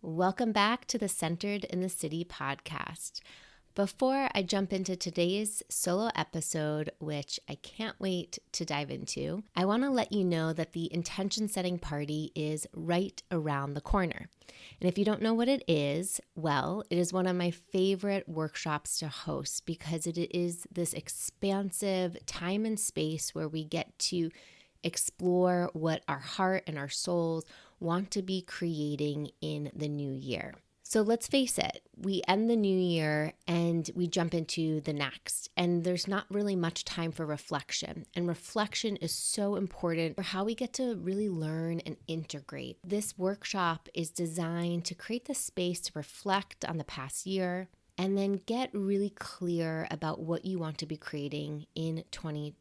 Welcome back to the Centered in the City podcast. Before I jump into today's solo episode, which I can't wait to dive into, I want to let you know that the intention setting party is right around the corner. And if you don't know what it is, well, it is one of my favorite workshops to host because it is this expansive time and space where we get to explore what our heart and our souls want to be creating in the new year. So let's face it, we end the new year and we jump into the next, and there's not really much time for reflection. And reflection is so important for how we get to really learn and integrate. This workshop is designed to create the space to reflect on the past year and then get really clear about what you want to be creating in 2024.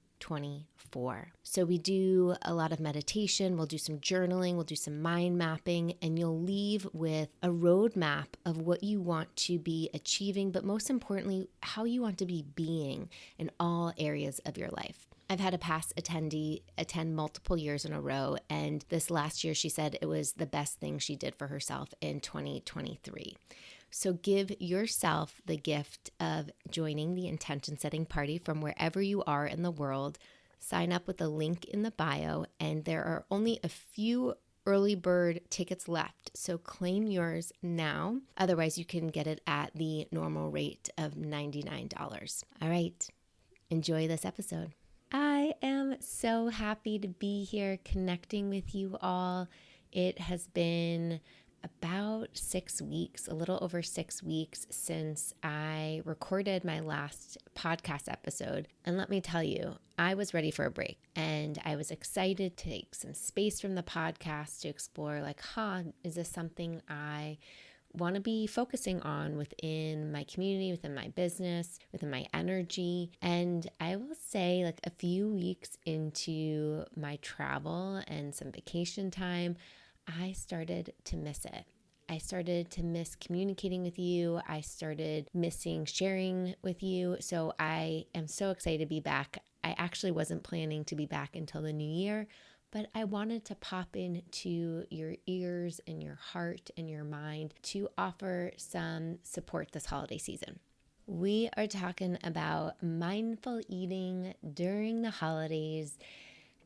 So we do a lot of meditation, we'll do some journaling, we'll do some mind mapping, and you'll leave with a roadmap of what you want to be achieving, but most importantly, how you want to be being in all areas of your life. I've had a past attendee attend multiple years in a row, and this last year she said it was the best thing she did for herself in 2023. So give yourself the gift of joining the intention setting party from wherever you are in the world. Sign up with the link in the bio, and there are only a few early bird tickets left. So claim yours now. Otherwise, you can get it at the normal rate of $99. All right, enjoy this episode. I am so happy to be here connecting with you all. It has been about 6 weeks, a little over 6 weeks since I recorded my last podcast episode. And let me tell you, I was ready for a break and I was excited to take some space from the podcast to explore is this something I want to be focusing on within my community, within my business, within my energy. And I will say a few weeks into my travel and some vacation time, I started to miss it. I started to miss communicating with you. I started missing sharing with you. So I am so excited to be back. I actually wasn't planning to be back until the new year, but I wanted to pop into your ears and your heart and your mind to offer some support this holiday season. We are talking about mindful eating during the holidays,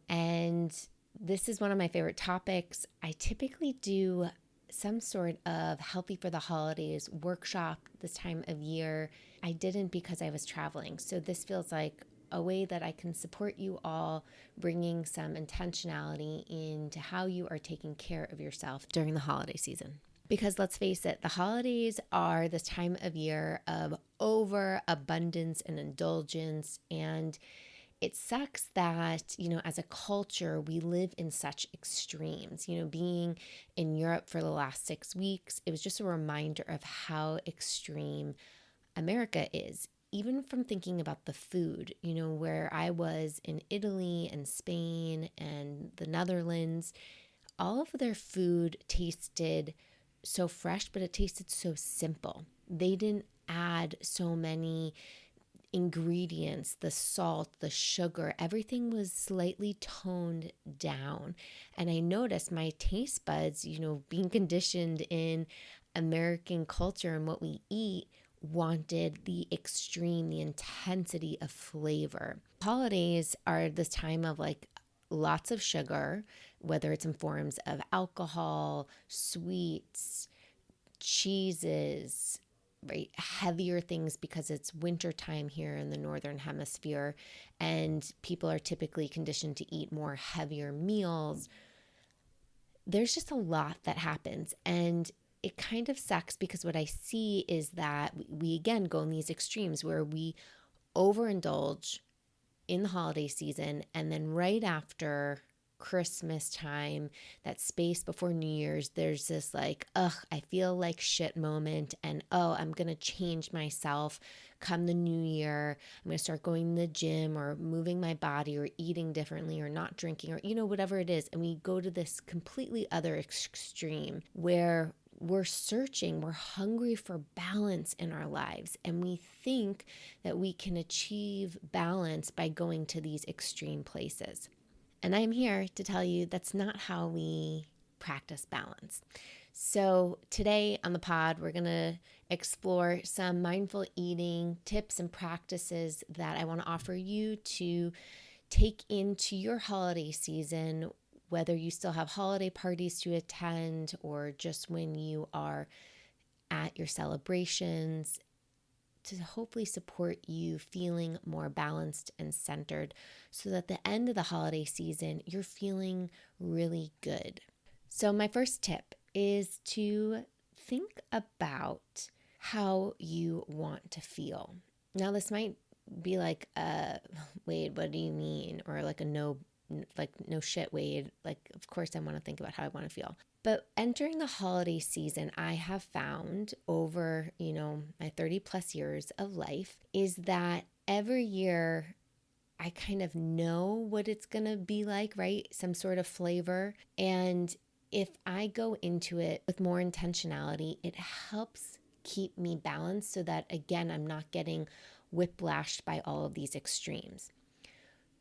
and this is one of my favorite topics. I typically do some sort of healthy for the holidays workshop this time of year. I didn't because I was traveling. So this feels like a way that I can support you all, bringing some intentionality into how you are taking care of yourself during the holiday season. Because let's face it, the holidays are this time of year of overabundance and indulgence, and it sucks that, as a culture, we live in such extremes. Being in Europe for the last 6 weeks, it was just a reminder of how extreme America is. Even from thinking about the food, where I was in Italy and Spain and the Netherlands, all of their food tasted so fresh, but it tasted so simple. They didn't add so many ingredients, the salt, the sugar, everything was slightly toned down. And I noticed my taste buds, being conditioned in American culture and what we eat, wanted the extreme, the intensity of flavor. Holidays are this time of lots of sugar, whether it's in forms of alcohol, sweets, cheeses, right, heavier things because it's winter time here in the Northern Hemisphere and people are typically conditioned to eat more heavier meals. There's just a lot that happens, and it kind of sucks because what I see is that we again go in these extremes where we overindulge in the holiday season, and then right after Christmas time, that space before New Year's, there's this I feel like shit moment, and I'm gonna change myself come the new year. I'm gonna start going to the gym or moving my body or eating differently or not drinking or whatever it is, and we go to this completely other extreme where we're searching, we're hungry for balance in our lives, and we think that we can achieve balance by going to these extreme places. And I'm here to tell you that's not how we practice balance. So, today on the pod, we're going to explore some mindful eating tips and practices that I want to offer you to take into your holiday season, whether you still have holiday parties to attend or just when you are at your celebrations, to hopefully support you feeling more balanced and centered so that at the end of the holiday season, you're feeling really good. So, my first tip is to think about how you want to feel. Now, this might be like, Wade, what do you mean? Or like no shit, Wade. Like, of course, I want to think about how I want to feel. But entering the holiday season, I have found over, my 30 plus years of life is that every year I kind of know what it's going to be like, right? Some sort of flavor. And if I go into it with more intentionality, it helps keep me balanced so that, again, I'm not getting whiplashed by all of these extremes.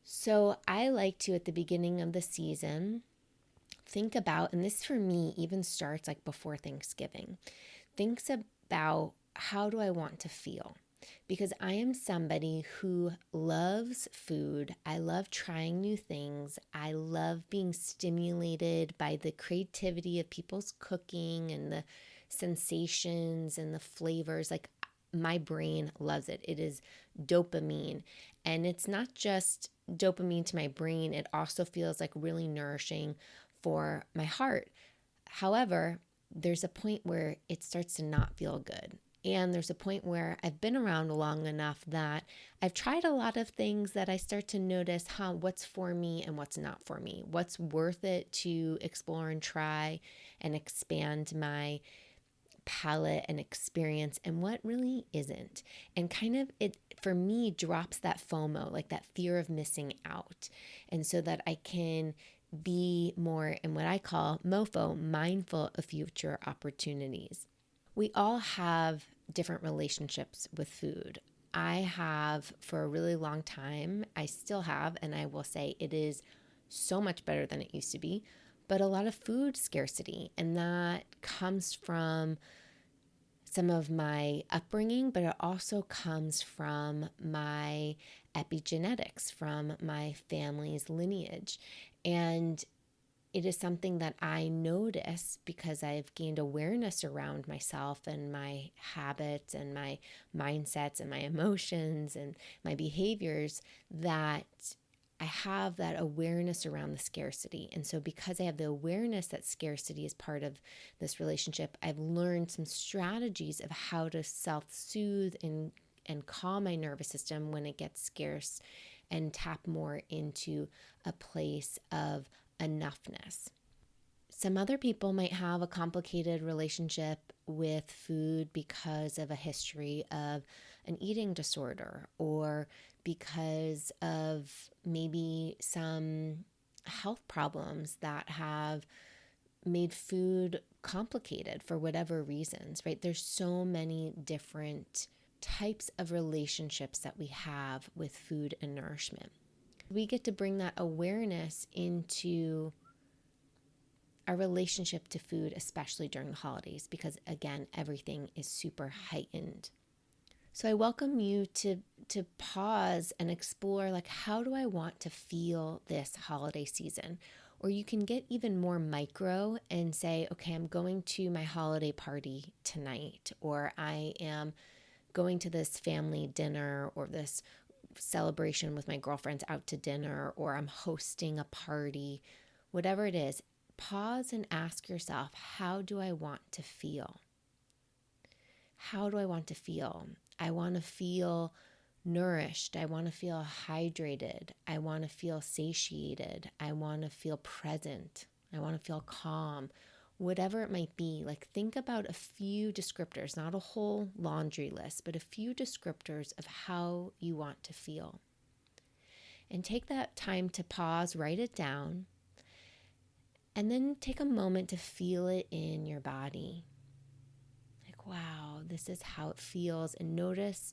So I like to, at the beginning of the season, think about, and this for me even starts like before Thanksgiving, thinks about how do I want to feel? Because I am somebody who loves food. I love trying new things. I love being stimulated by the creativity of people's cooking and the sensations and the flavors. Like my brain loves it. It is dopamine. And it's not just dopamine to my brain, it also feels like really nourishing for my heart. However, there's a point where it starts to not feel good. And there's a point where I've been around long enough that I've tried a lot of things that I start to notice what's for me and what's not for me, what's worth it to explore and try and expand my palette and experience, and what really isn't. And kind of it, for me, drops that FOMO, like that fear of missing out. And so that I can be more in what I call MOFO, mindful of future opportunities. We all have different relationships with food. I have for a really long time. I still have, and I will say it is so much better than it used to be, but a lot of food scarcity. And that comes from some of my upbringing, but it also comes from my epigenetics, from my family's lineage. And it is something that I notice because I've gained awareness around myself and my habits and my mindsets and my emotions and my behaviors, that I have that awareness around the scarcity. And so because I have the awareness that scarcity is part of this relationship, I've learned some strategies of how to self-soothe and calm my nervous system when it gets scarce and tap more into a place of enoughness. Some other people might have a complicated relationship with food because of a history of an eating disorder or because of maybe some health problems that have made food complicated for whatever reasons, right? There's so many different types of relationships that we have with food and nourishment. We get to bring that awareness into our relationship to food, especially during the holidays, because again, everything is super heightened. So I welcome you to pause and explore, like, how do I want to feel this holiday season? Or you can get even more micro and say, okay, I'm going to my holiday party tonight, or I am going to this family dinner or this celebration with my girlfriends out to dinner, or I'm hosting a party, whatever it is. Pause and ask yourself, how do I want to feel? How do I want to feel? I want to feel nourished. I want to feel hydrated. I want to feel satiated. I want to feel present. I want to feel calm. Whatever it might be, like think about a few descriptors, not a whole laundry list, but a few descriptors of how you want to feel. And take that time to pause, write it down, and then take a moment to feel it in your body. Like, wow, this is how it feels. And notice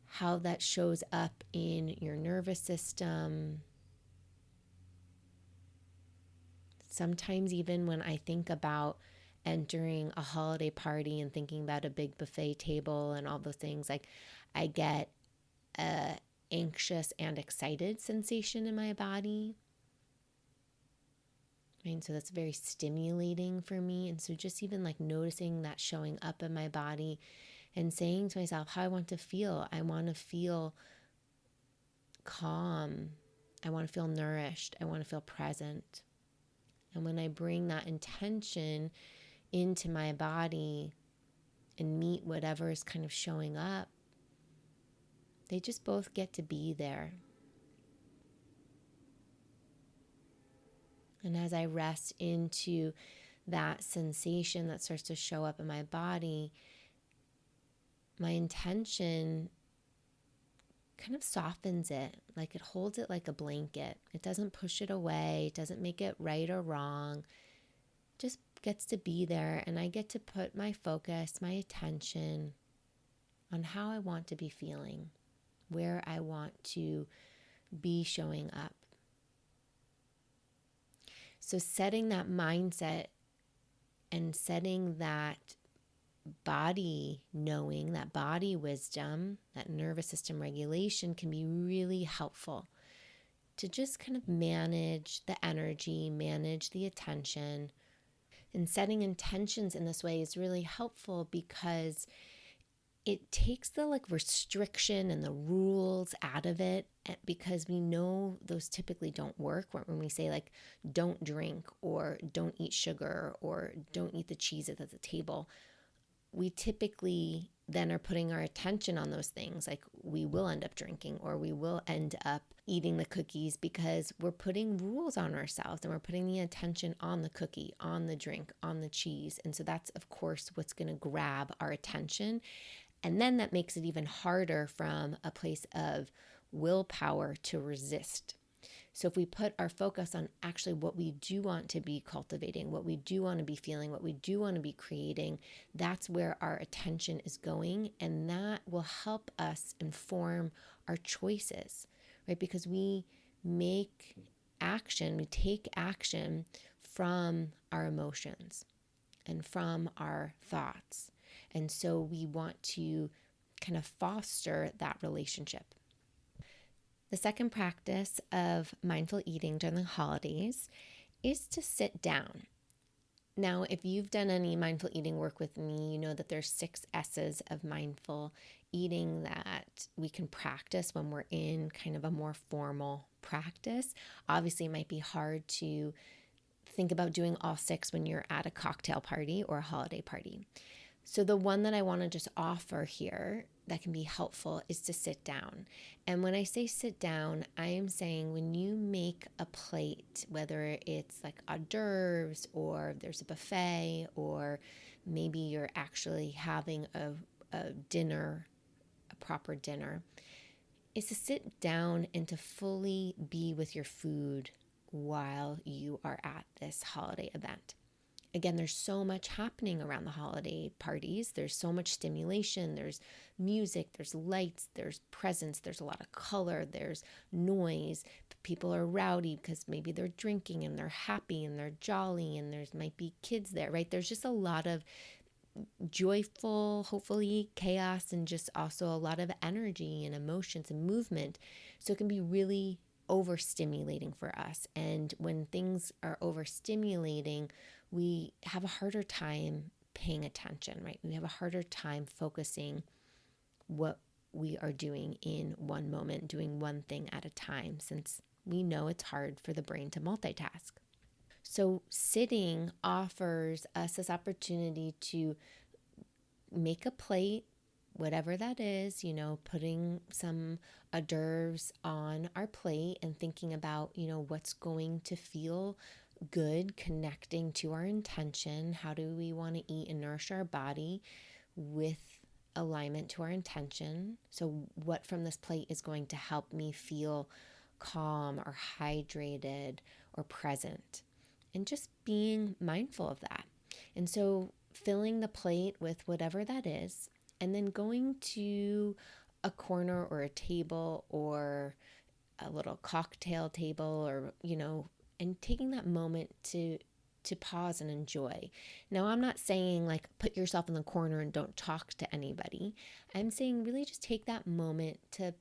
how that shows up in your nervous system. Sometimes even when I think about entering a holiday party and thinking about a big buffet table and all those things, like I get a anxious and excited sensation in my body. Right? So that's very stimulating for me. And so just even like noticing that showing up in my body and saying to myself how I want to feel. I want to feel calm. I want to feel nourished. I want to feel present. And when I bring that intention into my body and meet whatever is kind of showing up, they just both get to be there. And as I rest into that sensation that starts to show up in my body, my intention kind of softens it, like it holds it like a blanket. It doesn't push it away, it doesn't make it right or wrong, just gets to be there. And I get to put my focus, my attention on how I want to be feeling, where I want to be showing up. So setting that mindset and setting that body knowing, that body wisdom, that nervous system regulation can be really helpful to just kind of manage the energy, manage the attention. And setting intentions in this way is really helpful because it takes the like restriction and the rules out of it, because we know those typically don't work. When we say like don't drink or don't eat sugar or don't eat the cheese at the table, we typically then are putting our attention on those things. Like we will end up drinking or we will end up eating the cookies because we're putting rules on ourselves and we're putting the attention on the cookie, on the drink, on the cheese. And so that's, of course, what's going to grab our attention. And then that makes it even harder from a place of willpower to resist. So if we put our focus on actually what we do want to be cultivating, what we do want to be feeling, what we do want to be creating, that's where our attention is going. And that will help us inform our choices, right? Because we make action, we take action from our emotions and from our thoughts. And so we want to kind of foster that relationship. The second practice of mindful eating during the holidays is to sit down. Now, if you've done any mindful eating work with me, you know that there's 6 S's of mindful eating that we can practice when we're in kind of a more formal practice. Obviously, it might be hard to think about doing all 6 when you're at a cocktail party or a holiday party. So the one that I want to just offer here that can be helpful is to sit down. And when I say sit down, I am saying when you make a plate, whether it's like hors d'oeuvres or there's a buffet, or maybe you're actually having a dinner, a proper dinner, is to sit down and to fully be with your food while you are at this holiday event. Again, there's so much happening around the holiday parties. There's so much stimulation. There's music, there's lights, there's presents, there's a lot of color, there's noise. People are rowdy because maybe they're drinking and they're happy and they're jolly, and there's might be kids there, right? There's just a lot of joyful, hopefully chaos, and just also a lot of energy and emotions and movement. So it can be really overstimulating for us. And when things are overstimulating, we have a harder time paying attention, right? We have a harder time focusing what we are doing in one moment, doing one thing at a time, since we know it's hard for the brain to multitask. So sitting offers us this opportunity to make a plate, whatever that is, putting some hors d'oeuvres on our plate and thinking about, what's going to feel good, connecting to our intention. How do we want to eat and nourish our body with alignment to our intention? So what from this plate is going to help me feel calm or hydrated or present? And just being mindful of that. And so filling the plate with whatever that is, and then going to a corner or a table or a little cocktail table, or, and taking that moment to to pause and enjoy. Now, I'm not saying like put yourself in the corner and don't talk to anybody. I'm saying really just take that moment to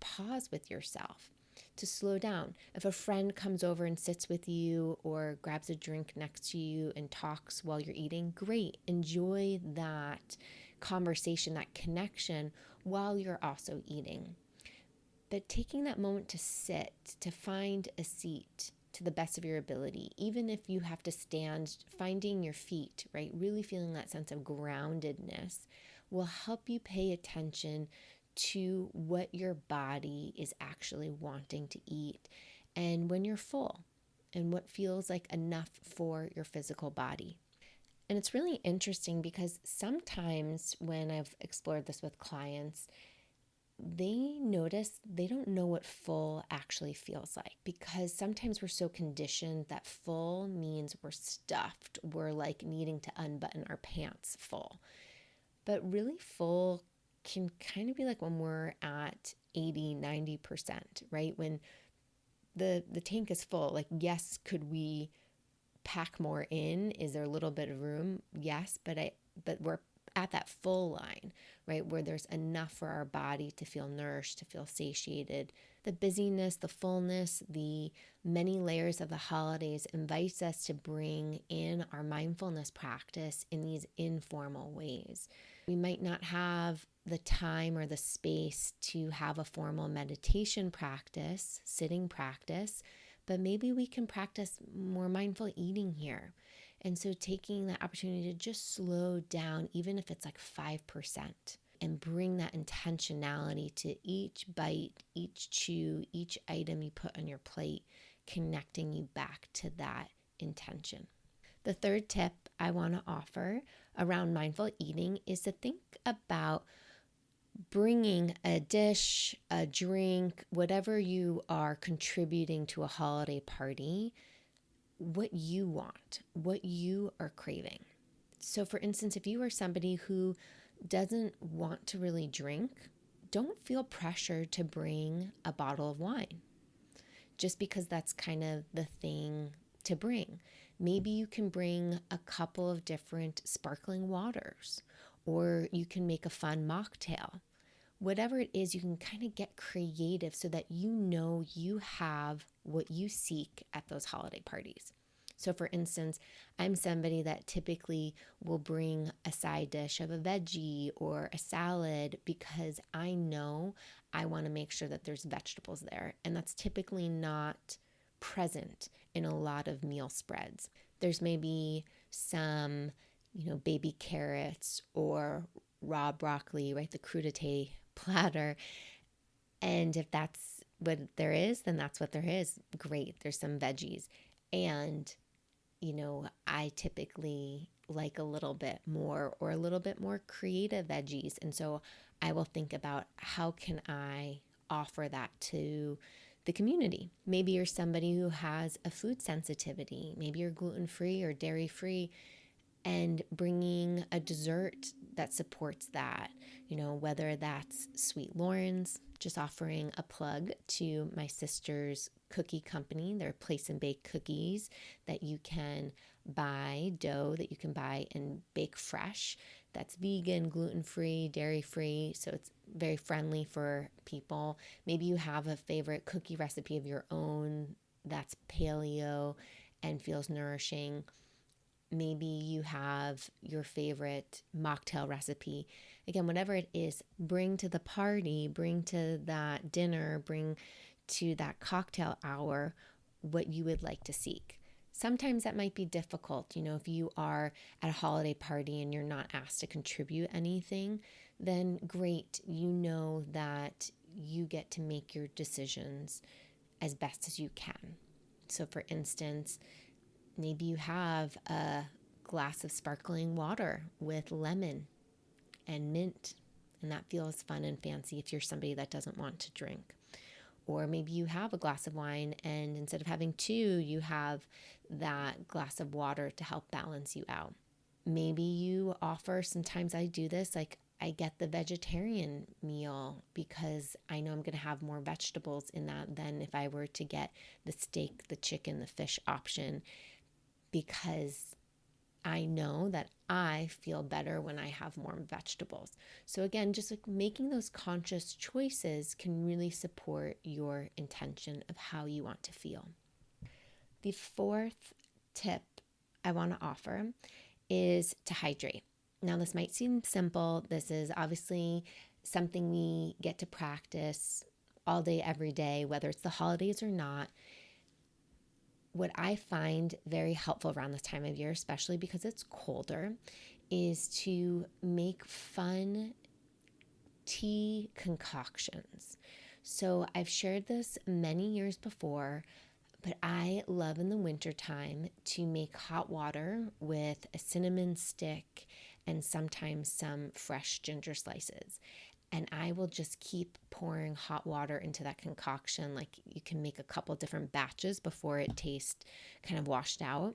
pause with yourself, to slow down. If a friend comes over and sits with you or grabs a drink next to you and talks while you're eating, great. Enjoy that conversation, that connection while you're also eating. But taking that moment to sit, to find a seat to the best of your ability, even if you have to stand, finding your feet, right? Really feeling that sense of groundedness will help you pay attention to what your body is actually wanting to eat and when you're full and what feels like enough for your physical body. And it's really interesting because sometimes when I've explored this with clients, they notice they don't know what full actually feels like, because sometimes we're so conditioned that full means we're stuffed. We're like needing to unbutton our pants full. But really full can kind of be like when we're at 80, 90%, right? When the tank is full, like, yes, could we pack more in? Is there a little bit of room? Yes, but we're at that full line, right? Where there's enough for our body to feel nourished, to feel satiated. The busyness, the fullness, the many layers of the holidays invites us to bring in our mindfulness practice in these informal ways. We might not have the time or the space to have a formal meditation practice, sitting practice, but maybe we can practice more mindful eating here. And so taking that opportunity to just slow down, even if it's like 5%, and bring that intentionality to each bite, each chew, each item you put on your plate, connecting you back to that intention. The third tip I want to offer around mindful eating is to think about bringing a dish, a drink, whatever you are contributing to a holiday party, what you want, what you are craving. So for instance, if you are somebody who doesn't want to really drink, don't feel pressured to bring a bottle of wine just because that's kind of the thing to bring. Maybe you can bring a couple of different sparkling waters, or you can make a fun mocktail. Whatever it is, you can kind of get creative so that you know you have what you seek at those holiday parties. So for instance, I'm somebody that typically will bring a side dish of a veggie or a salad because I know I want to make sure that there's vegetables there. And that's typically not present in a lot of meal spreads. There's maybe some, baby carrots or raw broccoli, right? The crudité platter. And if that's what there is, then that's what there is. Great. There's some veggies. And I typically like a little bit more or a little bit more creative veggies. And so I will think about how can I offer that to the community. Maybe you're somebody who has a food sensitivity. Maybe you're gluten-free or dairy-free, and bringing a dessert that supports that, whether that's Sweet Lauren's, just offering a plug to my sister's cookie company. They're place and bake cookies that you can buy, dough that you can buy and bake fresh. That's vegan, gluten-free, dairy-free, so it's very friendly for people. Maybe you have a favorite cookie recipe of your own that's paleo and feels nourishing. Maybe you have your favorite mocktail recipe. Again, whatever it is, bring to the party, bring to that dinner, bring to that cocktail hour what you would like to seek. Sometimes that might be difficult. If you are at a holiday party and you're not asked to contribute anything, then great. You know that you get to make your decisions as best as you can. So for instance, maybe you have a glass of sparkling water with lemon and mint, and that feels fun and fancy if you're somebody that doesn't want to drink. Or maybe you have a glass of wine and instead of having two, you have that glass of water to help balance you out. Maybe you offer, sometimes I do this, like I get the vegetarian meal because I know I'm going to have more vegetables in that than if I were to get the steak, the chicken, the fish option. because I know that I feel better when I have more vegetables. So again, just like making those conscious choices can really support your intention of how you want to feel. The fourth tip I want to offer is to hydrate. Now, this might seem simple. This is obviously something we get to practice all day, every day, whether it's the holidays or not. What I find very helpful around this time of year, especially because it's colder, is to make fun tea concoctions. So I've shared this many years before, but I love in the wintertime to make hot water with a cinnamon stick and sometimes some fresh ginger slices. And I will just keep pouring hot water into that concoction. Like you can make a couple different batches before it tastes kind of washed out.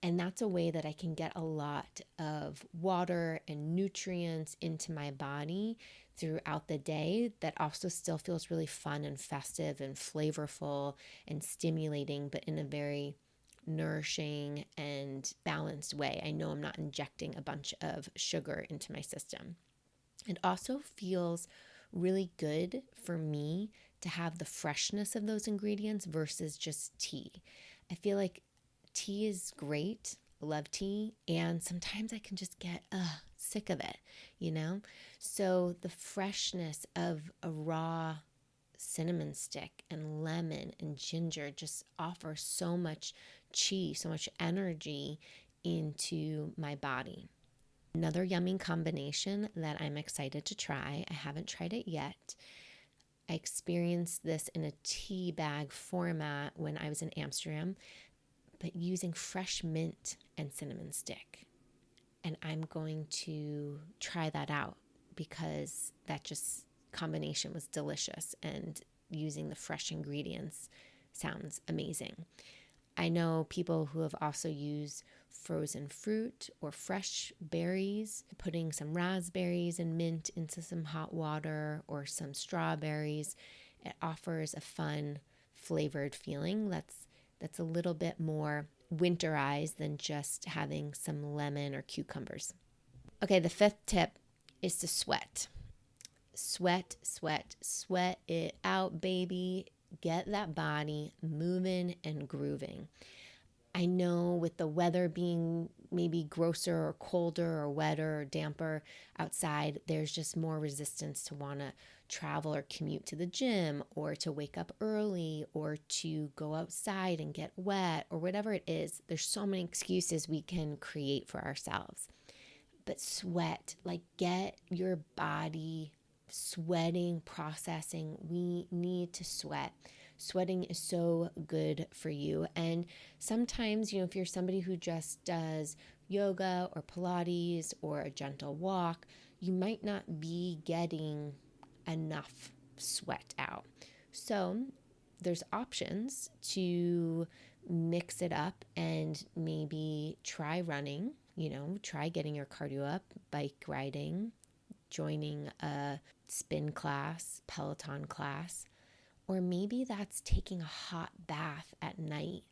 And that's a way that I can get a lot of water and nutrients into my body throughout the day that also still feels really fun and festive and flavorful and stimulating, but in a very nourishing and balanced way. I know I'm not injecting a bunch of sugar into my system. It also feels really good for me to have the freshness of those ingredients versus just tea. I feel like tea is great, love tea, and sometimes I can just get sick of it, So the freshness of a raw cinnamon stick and lemon and ginger just offers so much chi, so much energy into my body. Another yummy combination that I'm excited to try, I haven't tried it yet. I experienced this in a tea bag format when I was in Amsterdam, but using fresh mint and cinnamon stick. And I'm going to try that out because that just combination was delicious, and using the fresh ingredients sounds amazing. I know people who have also used frozen fruit or fresh berries, putting some raspberries and mint into some hot water or some strawberries. It offers a fun flavored feeling that's a little bit more winterized than just having some lemon or cucumbers. Okay, the fifth tip is to sweat. Sweat, sweat, sweat it out, baby. Get that body moving and grooving. I know with the weather being maybe grosser or colder or wetter or damper outside, there's just more resistance to want to travel or commute to the gym or to wake up early or to go outside and get wet or whatever it is. There's so many excuses we can create for ourselves. But sweat, like get your body sweating, processing. We need to sweat. Sweating is so good for you. And sometimes, if you're somebody who just does yoga or Pilates or a gentle walk, you might not be getting enough sweat out. So there's options to mix it up and maybe try running, try getting your cardio up, bike riding, joining a spin class, Peloton class, or maybe that's taking a hot bath at night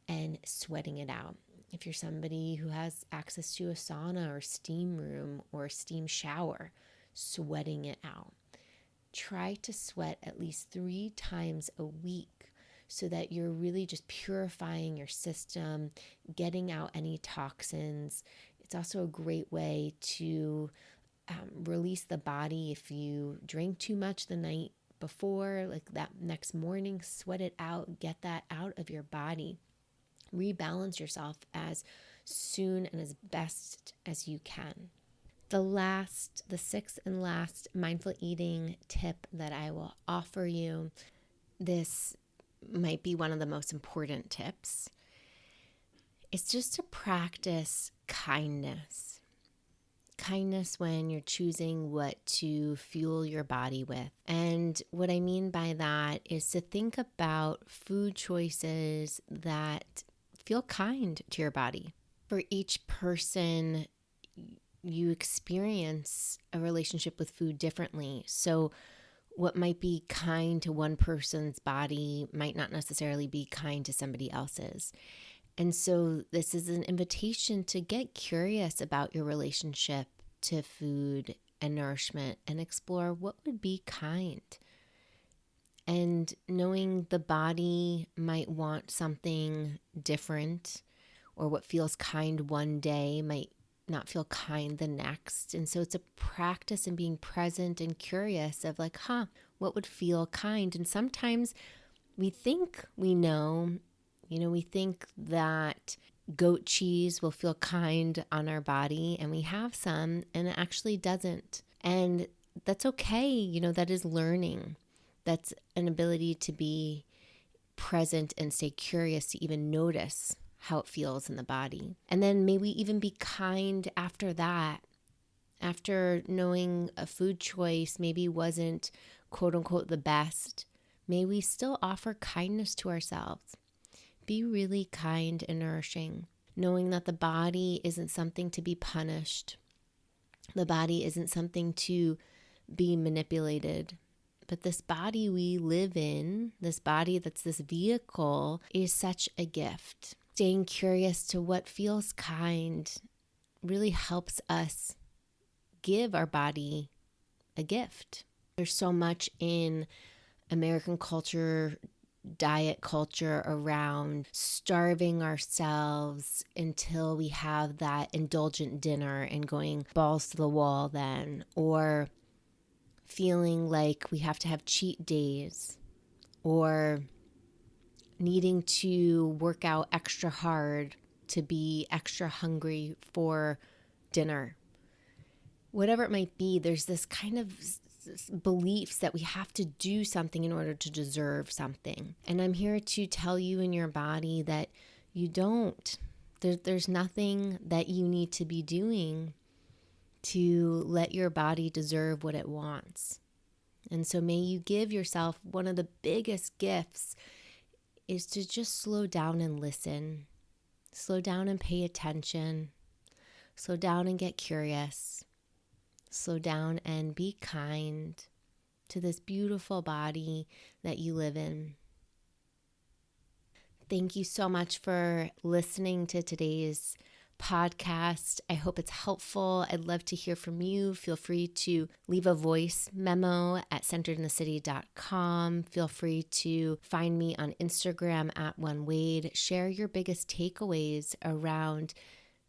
and sweating it out. If you're somebody who has access to a sauna or steam room or steam shower, sweating it out. Try to sweat at least 3 times a week so that you're really just purifying your system, getting out any toxins. It's also a great way to release the body. If you drink too much the night before, like that next morning, sweat it out, get that out of your body. Rebalance yourself as soon and as best as you can. The sixth and last mindful eating tip that I will offer you, this might be one of the most important tips, is just to practice kindness. Kindness when you're choosing what to fuel your body with. And what I mean by that is to think about food choices that feel kind to your body. For each person, you experience a relationship with food differently. So what might be kind to one person's body might not necessarily be kind to somebody else's. And so this is an invitation to get curious about your relationship to food and nourishment and explore what would be kind. And knowing the body might want something different, or what feels kind one day might not feel kind the next. And so it's a practice in being present and curious of like, what would feel kind? And sometimes we think we know, we think that goat cheese will feel kind on our body, and we have some, and it actually doesn't. And that's okay. That is learning. That's an ability to be present and stay curious to even notice how it feels in the body. And then maybe even be kind after that. After knowing a food choice maybe wasn't quote unquote the best, may we still offer kindness to ourselves. Be really kind and nourishing, knowing that the body isn't something to be punished. The body isn't something to be manipulated. But this body we live in, this body that's this vehicle, is such a gift. Staying curious to what feels kind really helps us give our body a gift. There's so much in American culture, diet culture, around starving ourselves until we have that indulgent dinner and going balls to the wall then, or feeling like we have to have cheat days, or needing to work out extra hard to be extra hungry for dinner. Whatever it might be, there's this kind of beliefs that we have to do something in order to deserve something. And I'm here to tell you in your body that you don't. There's nothing that you need to be doing to let your body deserve what it wants. And so may you give yourself one of the biggest gifts is to just slow down and listen. Slow down and pay attention. Slow down and get curious. Slow down and be kind to this beautiful body that you live in. Thank you so much for listening to today's podcast. I hope it's helpful. I'd love to hear from you. Feel free to leave a voice memo at centeredinthecity.com. Feel free to find me on Instagram at OneWade. Share your biggest takeaways around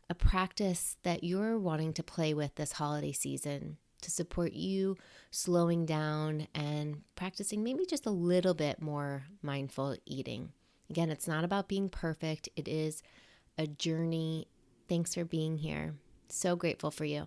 a practice that you're wanting to play with this holiday season to support you slowing down and practicing maybe just a little bit more mindful eating. Again, it's not about being perfect. It is a journey. Thanks for being here. So grateful for you.